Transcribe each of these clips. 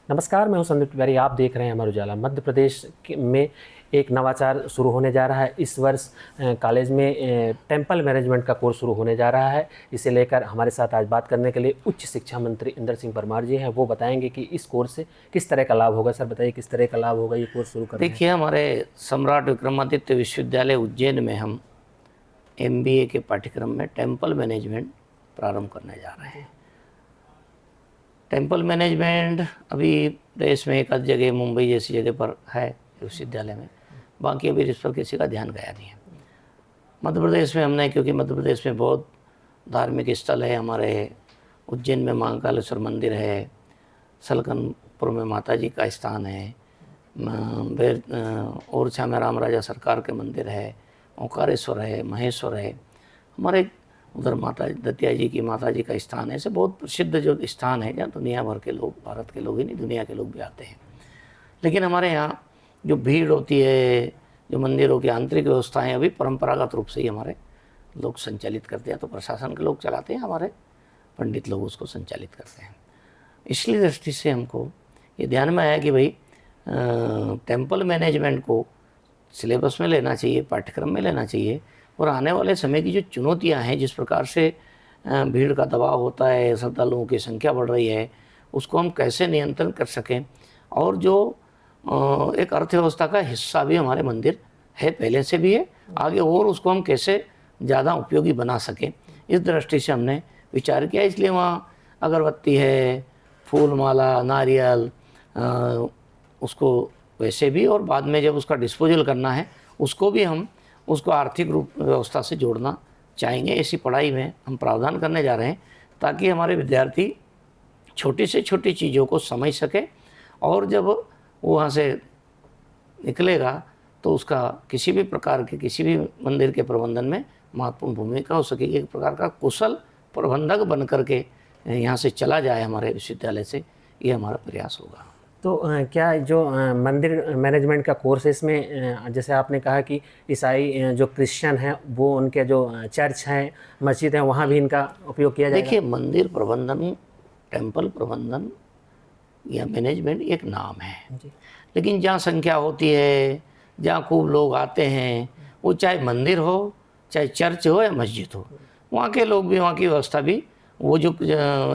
नमस्कार, मैं हूं संदीप तिवारी। आप देख रहे हैं अमर उजाला। मध्य प्रदेश में एक नवाचार शुरू होने जा रहा है। इस वर्ष कॉलेज में टेम्पल मैनेजमेंट का कोर्स शुरू होने जा रहा है। इसे लेकर हमारे साथ आज बात करने के लिए उच्च शिक्षा मंत्री इंदर सिंह परमार जी हैं। वो बताएंगे कि इस कोर्स से किस तरह का लाभ होगा। सर बताइए, किस तरह का लाभ होगा ये कोर्स शुरू करने? देखिए, हमारे सम्राट विक्रमादित्य विश्वविद्यालय उज्जैन में हम MBA के पाठ्यक्रम में टेम्पल मैनेजमेंट प्रारंभ करने जा रहे हैं। टेम्पल मैनेजमेंट अभी देश में एक आध जगह, मुंबई जैसी जगह पर है विश्वविद्यालय में, बाकी अभी इस पर किसी का ध्यान गया नहीं है। मध्य प्रदेश में हमने, क्योंकि मध्य प्रदेश में बहुत धार्मिक स्थल है, हमारे उज्जैन में महाकालेश्वर मंदिर है, सलकनपुर में माता जी का स्थान है, ओरछा में राम राजा सरकार के मंदिर है, ओंकारेश्वर है, महेश्वर है, हमारे उधर माता दतिया जी की माता जी का स्थान है। ऐसे बहुत प्रसिद्ध जो स्थान है जहाँ दुनिया भर के लोग, भारत के लोग ही नहीं दुनिया के लोग भी आते हैं। लेकिन हमारे यहाँ जो भीड़ होती है, जो मंदिरों की आंतरिक व्यवस्थाएं अभी परंपरागत रूप से ही हमारे लोग संचालित करते हैं। तो प्रशासन के लोग चलाते हैं, हमारे पंडित लोग उसको संचालित करते हैं। इसलिए दृष्टि से हमको ये ध्यान में आया कि भाई टेम्पल मैनेजमेंट को सिलेबस में लेना चाहिए, पाठ्यक्रम में लेना चाहिए। और आने वाले समय की जो चुनौतियां हैं, जिस प्रकार से भीड़ का दबाव होता है, श्रद्धालुओं की संख्या बढ़ रही है, उसको हम कैसे नियंत्रण कर सकें। और जो एक अर्थव्यवस्था का हिस्सा भी हमारे मंदिर है, पहले से भी है, आगे और उसको हम कैसे ज़्यादा उपयोगी बना सकें, इस दृष्टि से हमने विचार किया। इसलिए वहाँ अगरबत्ती है, फूल माला, नारियल, उसको वैसे भी, और बाद में जब उसका डिस्पोजल करना है उसको भी हम उसको आर्थिक रूप व्यवस्था से जोड़ना चाहेंगे। ऐसी पढ़ाई में हम प्रावधान करने जा रहे हैं ताकि हमारे विद्यार्थी छोटी से छोटी चीज़ों को समझ सके, और जब वो वहाँ से निकलेगा तो उसका किसी भी प्रकार के, किसी भी मंदिर के प्रबंधन में महत्वपूर्ण भूमिका हो सकेगी। एक प्रकार का कुशल प्रबंधक बन करके यहाँ से चला जाए हमारे विश्वविद्यालय से, ये हमारा प्रयास होगा। तो क्या जो मंदिर मैनेजमेंट का कोर्स है, इसमें जैसे आपने कहा कि ईसाई जो क्रिश्चियन हैं वो उनके जो चर्च हैं, मस्जिद हैं, वहाँ भी इनका उपयोग किया जाएगा? देखिए, मंदिर प्रबंधन, टेम्पल प्रबंधन या मैनेजमेंट एक नाम है, लेकिन जहाँ संख्या होती है, जहाँ खूब लोग आते हैं, वो चाहे मंदिर हो, चाहे चर्च हो या मस्जिद हो, वहाँ के लोग भी, वहाँ की व्यवस्था भी, वो जो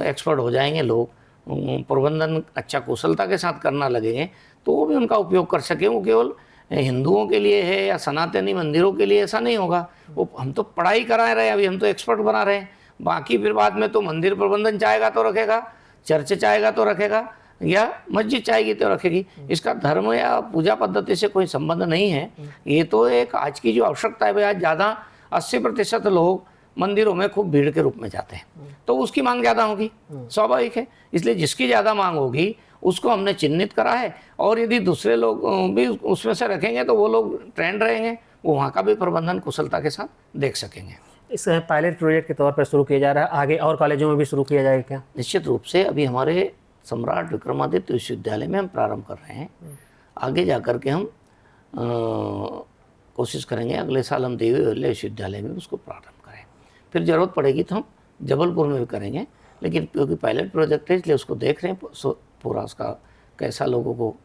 एक्सपर्ट हो जाएंगे लोग, प्रबंधन अच्छा कुशलता के साथ करना लगेंगे, तो वो भी उनका उपयोग कर सकें। वो केवल हिंदुओं के लिए है या सनातनी मंदिरों के लिए, ऐसा नहीं होगा। वो हम तो पढ़ाई करा रहे हैं, अभी हम तो एक्सपर्ट बना रहे हैं, बाकी फिर बाद में तो मंदिर प्रबंधन चाहेगा तो रखेगा, चर्च चाहेगा तो रखेगा, या मस्जिद चाहेगी तो रखेगी। इसका धर्म या पूजा पद्धति से कोई संबंध नहीं है। ये तो एक आज की जो आवश्यकता है भाई, आज ज़्यादा 80% लोग मंदिरों में खूब भीड़ के रूप में जाते हैं, तो उसकी मांग ज़्यादा होगी, स्वाभाविक है। इसलिए जिसकी ज़्यादा मांग होगी उसको हमने चिन्हित करा है, और यदि दूसरे लोग भी उसमें से रखेंगे तो वो लोग ट्रेंड रहेंगे, वो वहाँ का भी प्रबंधन कुशलता के साथ देख सकेंगे। इस पायलट प्रोजेक्ट के तौर पर शुरू किया जा रहा है, आगे और कॉलेजों में भी शुरू किया जाएगा क्या? निश्चित रूप से अभी हमारे सम्राट विक्रमादित्य विश्वविद्यालय में हम प्रारंभ कर रहे हैं। आगे जा कर के हम कोशिश करेंगे अगले साल हम देवी अहिल्या विश्वविद्यालय में उसको प्रारंभ करें। फिर ज़रूरत पड़ेगी तो हम जबलपुर में भी करेंगे, लेकिन क्योंकि पायलट प्रोजेक्ट है इसलिए उसको देख रहे हैं पूरा उसका कैसा लोगों को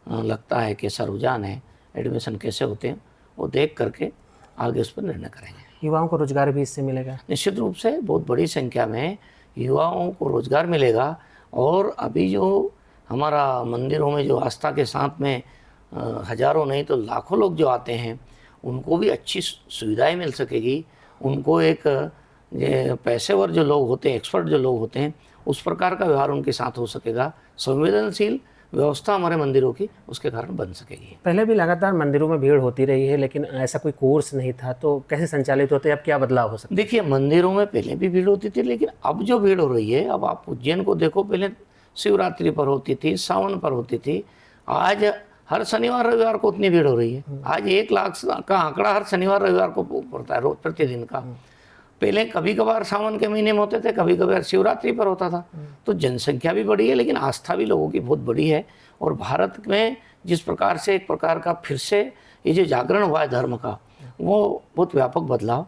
लगता है, कैसा रुझान है, एडमिशन कैसे होते हैं, वो देख करके आगे उस पर निर्णय करेंगे। युवाओं को रोजगार भी इससे मिलेगा? निश्चित रूप से बहुत बड़ी संख्या में युवाओं को रोजगार मिलेगा। और अभी जो हमारा मंदिरों में जो आस्था के साथ में हजारों नहीं तो लाखों लोग जो आते हैं, उनको भी अच्छी सुविधाएं मिल सकेगी। उनको एक पेशेवर जो लोग होते हैं, एक्सपर्ट जो लोग होते हैं, उस प्रकार का व्यवहार उनके साथ हो सकेगा। संवेदनशील व्यवस्था हमारे मंदिरों की उसके कारण बन सकेगी। पहले भी लगातार मंदिरों में भीड़ होती रही है, लेकिन ऐसा कोई कोर्स नहीं था, तो कैसे संचालित होते? अब क्या बदलाव हो सकता है? देखिए, मंदिरों में पहले भी भीड़ होती थी, लेकिन अब जो भीड़ हो रही है, अब आप उज्जैन को देखो, पहले शिवरात्रि पर होती थी, सावन पर होती थी, आज हर शनिवार रविवार को उतनी भीड़ हो रही है। आज 1 लाख का आंकड़ा हर शनिवार रविवार को पड़ता है, रोज प्रतिदिन का। पहले कभी कभार सावन के महीने में होते थे, कभी कभार शिवरात्रि पर होता था। तो जनसंख्या भी बढ़ी है, लेकिन आस्था भी लोगों की बहुत बड़ी है। और भारत में जिस प्रकार से एक प्रकार का फिर से ये जो जागरण हुआ है धर्म का, वो बहुत व्यापक बदलाव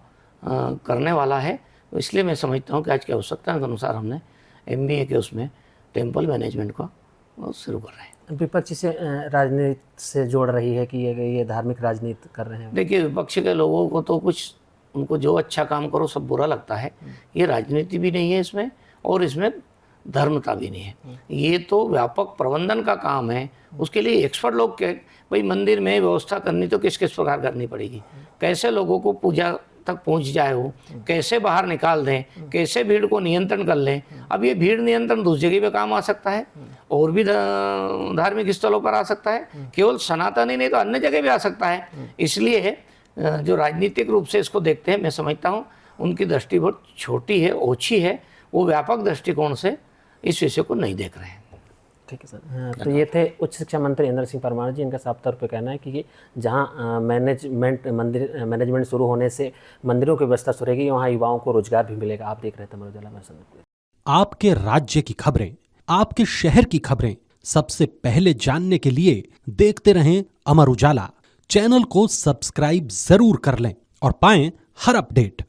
करने वाला है। इसलिए मैं समझता हूँ कि आज की आवश्यकता के अनुसार हमने MBA के उसमें टेम्पल मैनेजमेंट का वो शुरू कर रहे हैं। विपक्ष से राजनीति से जोड़ रही है कि ये धार्मिक राजनीति कर रहे हैं। देखिए, विपक्ष के लोगों को तो कुछ, उनको जो अच्छा काम करो सब बुरा लगता है। ये राजनीति भी नहीं है इसमें, और इसमें धर्मता भी नहीं है। ये तो व्यापक प्रबंधन का काम है। उसके लिए एक्सपर्ट लोग के, भाई मंदिर में व्यवस्था करनी तो किस किस प्रकार करनी पड़ेगी, कैसे लोगों को पूजा तक पहुंच जाए, वो कैसे बाहर निकाल दें, कैसे भीड़ को नियंत्रण कर लें। अब ये भीड़ नियंत्रण दूसरी जगह पे काम आ सकता है, और भी धार्मिक स्थलों पर आ सकता है, केवल सनातन ही नहीं तो अन्य जगह भी आ सकता है। इसलिए जो राजनीतिक रूप से इसको देखते हैं, मैं समझता हूँ उनकी दृष्टि बहुत छोटी है, ओछी है। वो व्यापक दृष्टिकोण से इस विषय को नहीं देख रहे हैं। ठीक है सर। तो ये थे उच्च शिक्षा मंत्री इंदर सिंह परमार जी। इनका साफ तौर पे कहना है कि जहाँ मैनेजमेंट शुरू होने से मंदिरों की व्यवस्था शुरू होगी, वहाँ युवाओं को रोजगार भी मिलेगा। आप देख रहे थे अमर उजाला में। आपके राज्य की खबरें, आपके शहर की खबरें सबसे पहले जानने के लिए देखते रहें अमर उजाला। चैनल को सब्सक्राइब जरूर कर लें और पाएं हर अपडेट।